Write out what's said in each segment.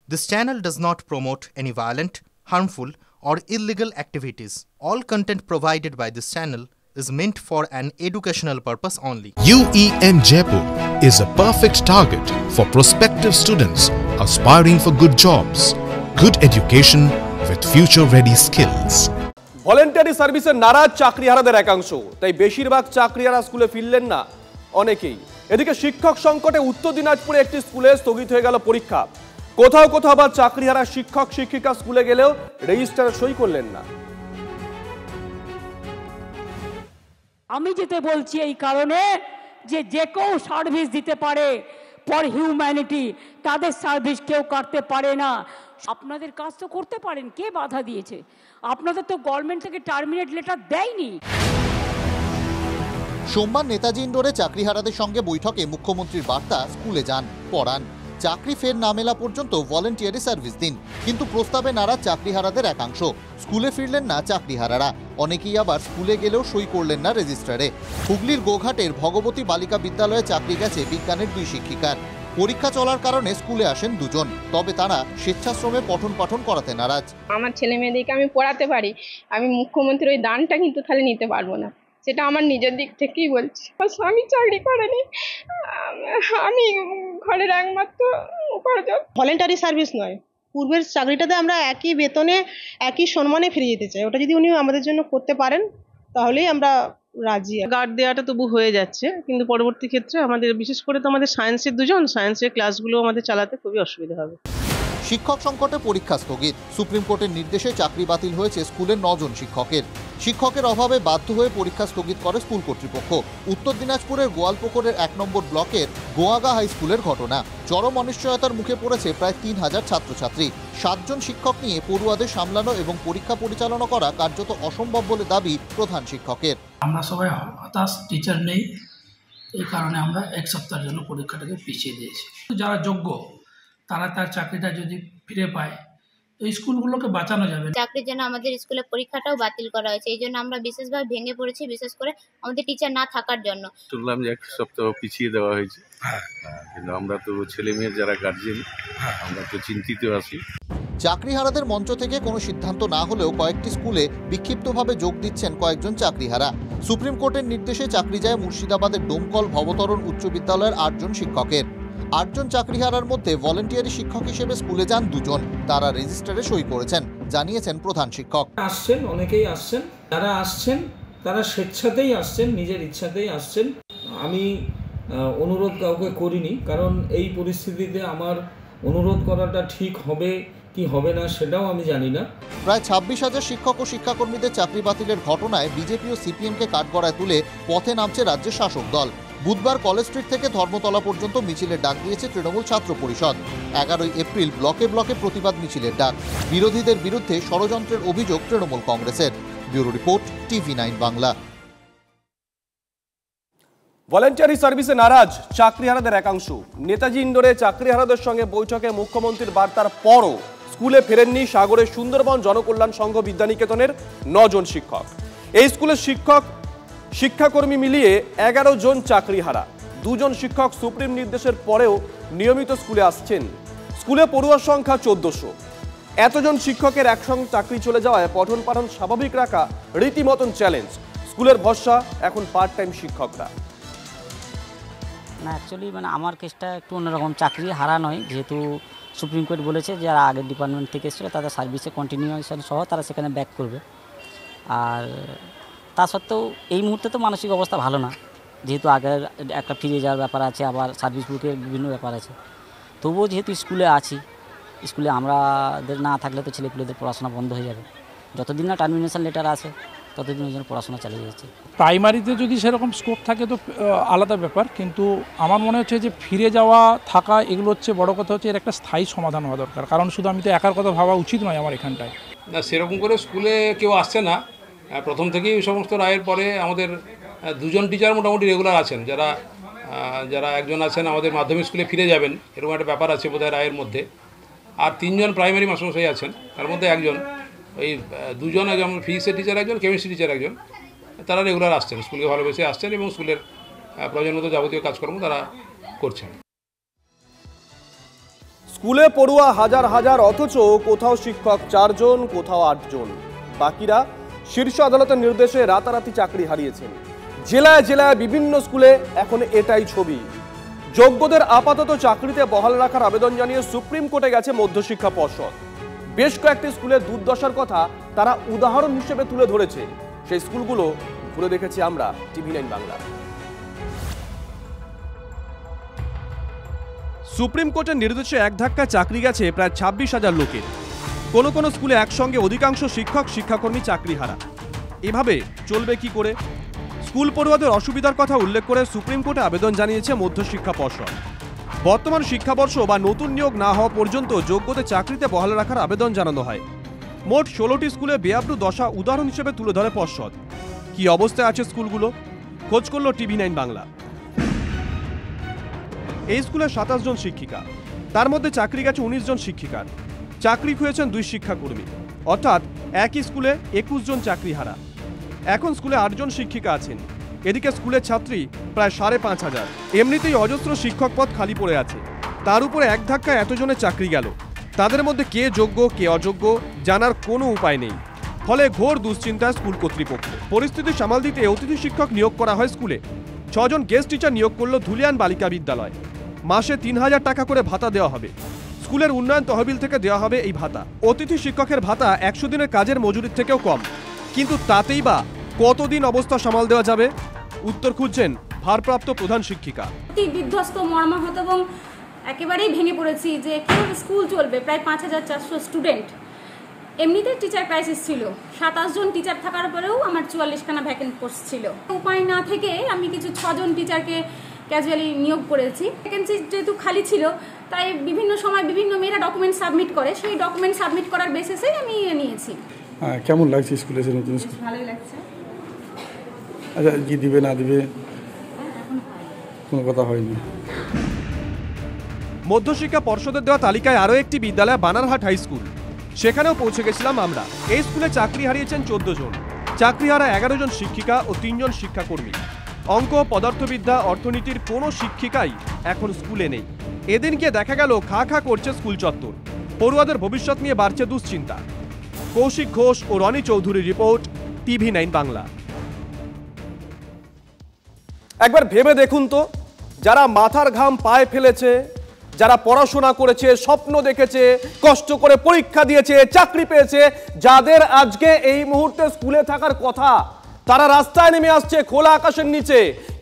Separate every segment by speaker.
Speaker 1: This channel does not promote any violent, harmful, or illegal activities. All content provided by this channel is meant for an educational purpose only.
Speaker 2: UEM Jaipur is a perfect target for prospective students aspiring for good jobs, good education with future-ready skills.
Speaker 3: Voluntary সার্ভিসে নারাজ চাকরিহারাদের একাংশ, তাই বেশিরভাগ চাকরিহারা স্কুলে ফিরলেন না অনেকেই। এদিকে শিক্ষক সংকটে উত্তর দিনাজপুরে একটি স্কুলে স্থগিত হয়ে গেল পরীক্ষা। কোথাও কোথাও আবার চাকরিহারা শিক্ষক শিক্ষিকা স্কুলে গেলেও রেজিস্টারে সই করলেন না।
Speaker 4: আমি যেতে বলছি এই কারণে যে কেউ সার্ভিস দিতে পারে ফর হিউম্যানিটি, তাদের সার্ভিস কেউ করতে পারে না। আপনাদের কাজ তো করতে পারেন, কে বাধা দিয়েছে? আপনাদের তো গভর্নমেন্ট থেকে টার্মিনেট লেটার দেয়নি।
Speaker 5: সোমবার নেতাজি ইন্ডোরে চাকরিহারাদের সঙ্গে বৈঠকে মুখ্যমন্ত্রীর বার্তা, স্কুলে যান, পড়ান, চাকরি ফের না মেলা পর্যন্ত ভলেন্টিয়ারি সার্ভিস দিন। কিন্তু প্রস্তাবে নারাজ চাকরিহারাদের একাংশ। স্কুলে ফিরলেন না চাকরিহারারা, অনেকেই আবার স্কুলে গেলেও সই করলেন না রেজিস্টারে। হুগলির গোঘাটের ভগবতী বালিকা বিদ্যালয়ে চাকরি গেছে বিজ্ঞানের 2 শিক্ষিকার। পরীক্ষা চলার কারণে স্কুলে আসেন 2 জন, তবে তারা স্বেচ্ছাশ্রমে পঠন পাঠন করাতে নারাজ।
Speaker 6: আমার ছেলে মেয়েদেরকে আমি পড়াতে পারি, আমি মুখ্যমন্ত্রীর ওই দানটা কিন্তু তাহলে নিতে পারবো না, সেটা আমার নিজের দিক থেকেই বলছি। আমার স্বামী চাকরি করেনি, আমি ঘরের একমাত্র উপার্জন।
Speaker 7: ভলেন্টারি সার্ভিস নয়, পূর্বের চাকরিটাতে আমরা একই বেতনে একই সম্মানে ফিরে যেতে চাই। ওটা যদি উনি আমাদের জন্য করতে পারেন তাহলেই আমরা রাজি। গার্ড দেওয়াটা তবু হয়ে যাচ্ছে, কিন্তু পরবর্তী ক্ষেত্রে আমাদের বিশেষ করে তো আমাদের সায়েন্সের 2 জন, সায়েন্সের ক্লাসগুলো আমাদের চালাতে খুবই অসুবিধা হবে।
Speaker 5: শিক্ষক সংকটে পরীক্ষা স্থগিত। সুপ্রিম কোর্টের নির্দেশে চাকরি বাতিল হয়েছে স্কুলের 9 জন শিক্ষকের। শিক্ষকের অভাবে বাধ্য হয়ে পরীক্ষা স্থগিত করে স্কুল কর্তৃপক্ষ। উত্তর দিনাজপুরের গোয়ালপুকুরের 1 নম্বর ব্লকের গোয়াগা হাই স্কুলের ঘটনা। চরম অনিশ্চয়তার মুখে পড়েছে প্রায় 3000 ছাত্রছাত্রী। 7 জন শিক্ষক নিয়ে পড়ুয়াদের সামলানো এবং পরীক্ষা পরিচালনা করা কার্যত অসম্ভব বলে দাবি প্রধান শিক্ষকের।
Speaker 8: আমরা সবাই হতাশ, টিচার নেই, এই কারণে আমরা 1 সপ্তাহের জন্য পরীক্ষাটাকে পিছিয়ে দিয়েছি। যারা যোগ্য তারা তার চাকরিটা যদি ফিরে পায় তো স্কুলগুলোকে বাঁচানো যাবে।
Speaker 9: চাকরির জন্য আমাদের স্কুলে পরীক্ষাটাও বাতিল করা হয়েছে, এই জন্য আমরা বিশেষভাবে ভেঙে পড়েছি, বিশেষ করে আমাদের টিচার না থাকার জন্য।
Speaker 10: শুনলাম যে 1 সপ্তাহ পিছিয়ে দেওয়া হয়েছে, কিন্তু আমরা তো ছেলে মেয়ের যারা গার্জেন আমরা তো চিন্তিত আছি।
Speaker 5: চাকরিহারাদের মঞ্চ থেকে কোনো সিদ্ধান্ত না হলেও কয়েকটি স্কুলে বিক্ষিপ্তভাবে যোগ দিচ্ছেন কয়েকজন চাকরিহারা। সুপ্রিম কোর্টের নির্দেশে চাকরি যায় মুর্শিদাবাদের ডোমকল ভবতরণ উচ্চ বিদ্যালয়ের 8 জন শিক্ষকের। 8 জন চাকরিহারার মধ্যে ভলেন্টিয়ারি শিক্ষক হিসেবে স্কুলে যান 2 জন। তারা রেজিস্টারে সই করেছেন, জানিয়েছেন প্রধান শিক্ষক।
Speaker 8: আসছেন, অনেকেই আসছেন, যারা আসছেন তারা স্বেচ্ছাতেই আসছেন, নিজের ইচ্ছাতেই আসছেন। আমি অনুরোধ কাউকে করিনি, কারণ এই পরিস্থিতিতে আমার অনুরোধ করাটা ঠিক হবে কি হবে না সেটাও আমি জানি না।
Speaker 5: প্রায় 26,000 শিক্ষক ও শিক্ষাকর্মীদের চাকরি বাতিলের ঘটনায় বিজেপি ও সিপিএমকে কাঠগড়ায় তুলে পথে নামছে রাজ্যের শাসক দল। বুধবার কলেজ স্ট্রিট থেকে ধর্মতলা পর্যন্ত মিছিলের ডাক দিয়েছে তৃণমূল ছাত্র পরিষদ। 11 এপ্রিল ব্লকে ব্লকে প্রতিবাদ মিছিলের ডাক। বিরোধীদের বিরুদ্ধে ষড়যন্ত্রের অভিযোগ তৃণমূল কংগ্রেসের। Bureau report, TV9 Bangla.
Speaker 3: Voluntary সার্ভিসে নারাজ চাকরিহারাদের একাংশ। নেতাজি ইন্ডোরে চাকরিহারাদের সঙ্গে বৈঠকে মুখ্যমন্ত্রীর বার্তার পরও স্কুলে ফেরেননি সাগরের সুন্দরবন জনকল্যাণ সংঘ বিদ্যানিকেতনের 9 জন শিক্ষক। এই স্কুলের শিক্ষাকর্মী মিলিয়ে 11 জন চাকরিহারা। 2 জন শিক্ষক সুপ্রিম নির্দেশের পরেও নিয়মিত স্কুলে আসছেন। স্কুলে পড়ুয়ার সংখ্যা 1400। এতজন শিক্ষকের একসঙ্গে চাকরি চলে যাওয়ায় পঠন পাঠন স্বাভাবিক রাখা রীতিমতন চ্যালেঞ্জ। স্কুলের ভরসা এখন পার্ট টাইম শিক্ষকরা।
Speaker 11: না, অ্যাকচুয়ালি আমার কেসটা একটু অন্যরকম। চাকরি হারা নয়, যেহেতু সুপ্রিম কোর্ট বলেছে যারা আগের ডিপার্টমেন্ট থেকে এসেছিলো তাদের সার্ভিসে কন্টিনিউশন সহ তারা সেখানে ব্যাক করবে। আর তা সত্ত্বেও এই মুহূর্তে তো মানসিক অবস্থা ভালো না, যেহেতু আগের একটা ফিরে যাওয়ার ব্যাপার আছে, আবার সার্ভিস বুকের বিভিন্ন ব্যাপার আছে। তবুও যেহেতু স্কুলে আছি, স্কুলে আমাদের না থাকলে তো ছেলেপুলেদের পড়াশোনা বন্ধ হয়ে যাবে। যতদিন না টার্মিনেশন লেটার আসে ততদিনের জন্য পড়াশোনা চালিয়ে যাচ্ছে।
Speaker 12: প্রাইমারিতে যদি সেরকম স্কোপ থাকে তো আলাদা ব্যাপার, কিন্তু আমার মনে হচ্ছে যে ফিরে যাওয়া থাকা এগুলো হচ্ছে বড় কথা, হচ্ছে এর একটা স্থায়ী সমাধান হওয়া দরকার। কারণ শুধু আমি তো একার কথা ভাবা উচিত নয় আমার এখানটায়।
Speaker 13: না, সেরকম করে স্কুলে কেউ আসছে না। প্রথম থেকেই সমস্ত রায়ের পরে আমাদের 2 জন টিচার মোটামুটি রেগুলার আছেন, যারা একজন আছেন আমাদের মাধ্যমিক স্কুলে ফিরে যাবেন, এরকম একটা ব্যাপার আছে বোধহয় রায়ের মধ্যে। আর 3 জন প্রাইমারি মাস্টারমশাই আছেন, তার মধ্যে একজন, ওই 2 জন, একজন ফিজিক্সের টিচার, একজন কেমিস্ট্রি টিচার একজন, তারা রেগুলার আসছেন, স্কুলকে ভালোবেসে আসছেন এবং স্কুলের প্রয়োজন মতো যাবতীয় কাজকর্ম তারা করছেন।
Speaker 3: স্কুলে পড়ুয়া হাজার হাজার, অথচ কোথাও শিক্ষক 4 জন, কোথাও 8 জন। বাকিরা শীর্ষ আদালতের নির্দেশে রাতারাতি চাকরি হারিয়েছেন। জেলায় জেলায় বিভিন্ন স্কুলে এখন এটাই ছবি। যোগ্যদের আপাতত চাকরিতে বহাল রাখার আবেদন জানিয়ে সুপ্রিম কোর্টে গেছে মধ্যশিক্ষা পর্ষদ। বেশ কয়েকটি স্কুলের দুর্দশার কথা তারা উদাহরণ হিসেবে তুলে ধরেছে। সেই স্কুলগুলো ঘুরে দেখেছি আমরা TV9 বাংলা। সুপ্রিম কোর্টের নির্দেশে এক ধাক্কায় চাকরি গেছে প্রায় 26,000 লোকের। কোনো কোনো স্কুলে একসঙ্গে অধিকাংশ শিক্ষক শিক্ষাকর্মী চাকরি হারা। এভাবে চলবে কি করে? স্কুল পড়ুয়াদের অসুবিধার কথা উল্লেখ করে সুপ্রিম কোর্টে আবেদন জানিয়েছে মধ্যশিক্ষা পর্ষদ। বর্তমান শিক্ষাবর্ষ বা নতুন নিয়োগ না হওয়া পর্যন্ত যোগ্যদের চাকরিতে বহাল রাখার আবেদন জানানো হয়। মোট 16টি স্কুলে বেআব্রু দশা উদাহরণ হিসেবে তুলে ধরে পর্ষদ। কি অবস্থায় আছে স্কুলগুলো? খোঁজ করল TV9 বাংলা। এই স্কুলে 27 জন শিক্ষিকা, তার মধ্যে চাকরি গেছে 19 জন শিক্ষিকার। চাকরি খুঁয়েছেন 2 শিক্ষাকর্মী, অর্থাৎ একই স্কুলে 21 জন চাকরি হারা। এখন স্কুলে 8 জন শিক্ষিকা আছেন। এদিকে স্কুলের ছাত্রী প্রায় 5,500। এমনিতেই অজস্র শিক্ষক পদ খালি পড়ে আছে, তার উপরে এক ধাক্কায় এতজনের চাকরি গেল। তাদের মধ্যে কে যোগ্য কে অযোগ্য জানার কোনো উপায় নেই। ফলে ঘোর দুশ্চিন্তায় স্কুল কর্তৃপক্ষ। পরিস্থিতি সামাল দিতে অতিথি শিক্ষক নিয়োগ করা হয় স্কুলে। 6 জন গেস্ট টিচার নিয়োগ করল ধুলিয়ান বালিকা বিদ্যালয়। মাসে 3,000 টাকা করে ভাতা দেওয়া হবে। স্কুলের উন্নয়ন তহবিল থেকে দেওয়া হবে এই ভাতা। অতিথি শিক্ষকের ভাতা 100 দিনের কাজের মজুরির থেকেও কম। কিন্তু তাতেই বা কতদিন অবস্থা সামাল দেওয়া যাবে? উত্তর খুঁজছেন ভারপ্রাপ্ত প্রধান শিক্ষিকা।
Speaker 14: বিধ্বস্ত, মর্মাহত এবং একেবারেই ভেঙে পড়েছি যে কিভাবে স্কুল চলবে। প্রায় 5,400 স্টুডেন্ট, এমনিতে টিচার ক্রাইসিস ছিল। 27 জন টিচার থাকার পরেও আমার 44খানা ভ্যাকেন্ট পোস্ট ছিল। উপায় না থেকে আমি কিছু 6 জন টিচারকে ক্যাজুয়ালি নিয়োগ করেছি। ভ্যাকেন্সি যেহেতু খালি ছিল, তাই বিভিন্ন সময় বিভিন্ন মেয়েরা ডকুমেন্ট সাবমিট করে, সেই ডকুমেন্ট সাবমিট করার বেসিসেই আমি নিয়েছি।
Speaker 15: কেমন লাগছে স্কুলে? নতুন স্কুল
Speaker 14: ভালোই লাগছে।
Speaker 15: আচ্ছা, কি দিবে না দিবে কোনো কথা হয়নি।
Speaker 3: মধ্যশিক্ষা পর্ষদের দেওয়া তালিকায় আরও একটি বিদ্যালয় বানারহাট হাই স্কুল, সেখানেও পৌঁছে গেছিলাম আমরা। এই স্কুলে চাকরি হারিয়েছেন 14 জন। চাকরি হারা 11 জন শিক্ষিকা ও 3 জন শিক্ষাকর্মী। অঙ্ক, পদার্থবিদ্যা, অর্থনীতির কোনো শিক্ষিকাই এখন স্কুলে নেই। এদিন গিয়ে দেখা গেল খা খা করছে স্কুল চত্বর। পড়ুয়াদের ভবিষ্যৎ নিয়ে বাড়ছে দুশ্চিন্তা। কৌশিক ঘোষ ও রনি চৌধুরীর রিপোর্ট, TV9 বাংলা। একবার ভেবে দেখুন তো, যারা মাথার ঘাম পায়ে ফেলেছে, যারা পড়াশোনা করেছে, স্বপ্ন দেখেছে, কষ্ট করে পরীক্ষা দিয়েছে, চাকরি পেয়েছে, যাদের আজকে এই মুহূর্তে স্কুলে থাকার কথা, তারা রাস্তায় নেমে আসছে খোলা আকাশের নিচে।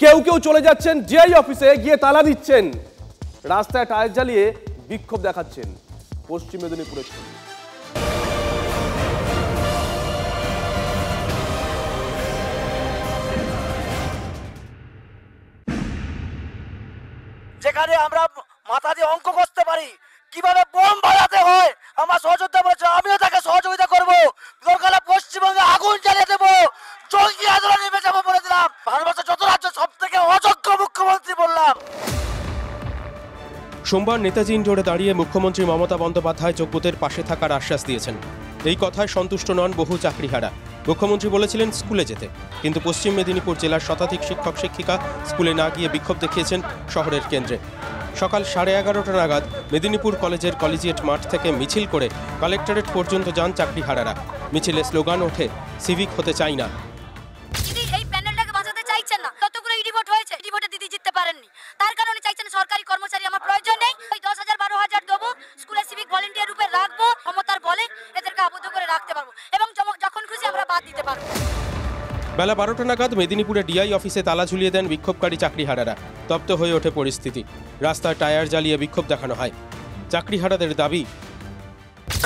Speaker 3: কেউ কেউ চলে যাচ্ছেন ডিআই অফিসে, গিয়ে তালা দিচ্ছেন, রাস্তায় টায়ার জ্বালিয়ে বিক্ষোভ দেখাচ্ছেন। পশ্চিম মেদিনীপুরের ছবি।
Speaker 16: যেখানে আমরা মাথা দিয়ে অঙ্ক করতে পারি, কিভাবে বোম বানাতে হয় আমার সহযোগিতা বলেছে, আমিও তাকে সহযোগিতা করবো। দরকার পশ্চিমবঙ্গে আগুন জ্বালিয়ে দেবো, জঙ্গি আন্দোলন নেমে যাবো বলে দিলাম। ভারতবর্ষের যত রাজ্য সব থেকে অযোগ্য মুখ্যমন্ত্রী বললাম।
Speaker 17: সোমবার নেতাজি ইন্ডোরে দাঁড়িয়ে মুখ্যমন্ত্রী মমতা বন্দ্যোপাধ্যায় যোগ্যদের পাশে থাকার আশ্বাস দিয়েছেন। এই কথায় সন্তুষ্ট নন বহু চাকরিহারা। মুখ্যমন্ত্রী বলেছিলেন স্কুলে যেতে, কিন্তু পশ্চিম মেদিনীপুর জেলার শতাধিক শিক্ষক শিক্ষিকা স্কুলে না গিয়ে বিক্ষোভ দেখিয়েছেন শহরের কেন্দ্রে। সকাল 11:30 নাগাদ মেদিনীপুর কলেজের কলেজিয়েট মাঠ থেকে মিছিল করে কালেক্টরেট পর্যন্ত যান চাকরিহারারা। মিছিলে স্লোগান ওঠে, সিভিক হতে চাই না।
Speaker 18: এই প্যানেলটাকে বাঁচাতে চাইছেন না, ততগুলো ইডিভোট হয়েছে, ইডিভোটে দিদি জিততে পারেননি, তার কারণে চাইছেন সরকারি কর্মচারী আমার প্রয়োজন নেই, ওই 10,000 12,000 দেবো, স্কুলে সিভিক ভলেন্টিয়ার রূপে রাখবো, ক্ষমতার বলে এদেরকে আবদ্ধ করে রাখতে পারবো এবং যখন খুশি আমরা বাদ দিতে পারবো।
Speaker 17: বেলা 12টা নাগাদ মেদিনীপুরে ডিআই অফিসে তালা ঝুলিয়ে দেন বিক্ষোভকারী চাকরিহারারা। তপ্ত হয়ে ওঠে পরিস্থিতি। রাস্তায় টায়ার জ্বালিয়ে বিক্ষোভ দেখানো হয়। চাকরিহারাদের দাবি,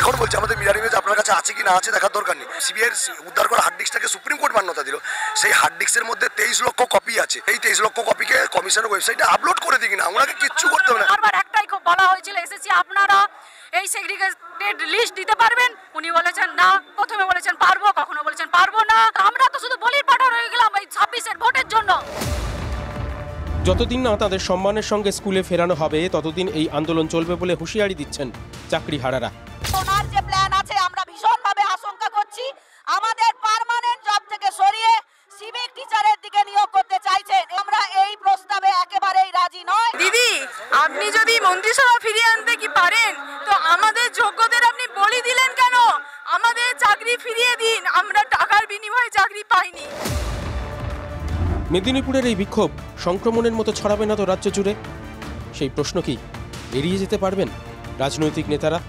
Speaker 16: এখন বলছে আমাদের মিরার ইমেজ আপনার কাছে আছে কি না আছে দেখার দরকার নেই। সিবিআই উদ্ধার করা হার্ড ডিস্কটাকে সুপ্রিম কোর্ট মান্যতা দিল। সেই হার্ড ডিস্কের মধ্যে 23 লক্ষ কপি আছে। এই 23 লক্ষ কপিকে কমিশনের ওয়েবসাইটে আপলোড করে দিই না, ওনাকে কিচ্ছু করতে হবে না।
Speaker 18: বারবার একটাই খুব বলা হয়েছিল এসএসসি আপনারা এই সেগ্রিগেটেড লিস্ট দিতে পারবেন, উনি বলেছেন না, প্রথমে বলেছেন পারবো, কখনো বলেছেন পারবো না। আমরা তো শুধু বলির পাঠা রয়ে গেলাম এই 26-এর ভোটের জন্য।
Speaker 17: যতদিন না তাদের সম্মানের সঙ্গে স্কুলে ফেরানো হবে ততদিন এই আন্দোলন চলবে বলে হুঁশিয়ারি দিচ্ছেন চাকরিহারারা।
Speaker 18: ওনার যে প্ল্যান আছে আমরা ভীষণভাবে আশঙ্কা করছি, আমাদের পার্মানেন্ট জব থেকে সরিয়ে সিভিক টিচারের দিকে নিয়োগ করতে চাইছেন। আমরা এই প্রস্তাবে একেবারেই রাজি নয়। দিদি, আপনি যদি মন্ত্রিসভা ফিরিয়ে আনতে কি পারেন,
Speaker 17: মেদিনীপুরের এই বিক্ষোভ সংক্রমণের মতো ছড়াবে না তো রাজ্য জুড়ে? সেই প্রশ্ন কি এড়িয়ে যেতে পারবেন রাজনৈতিক নেতারা?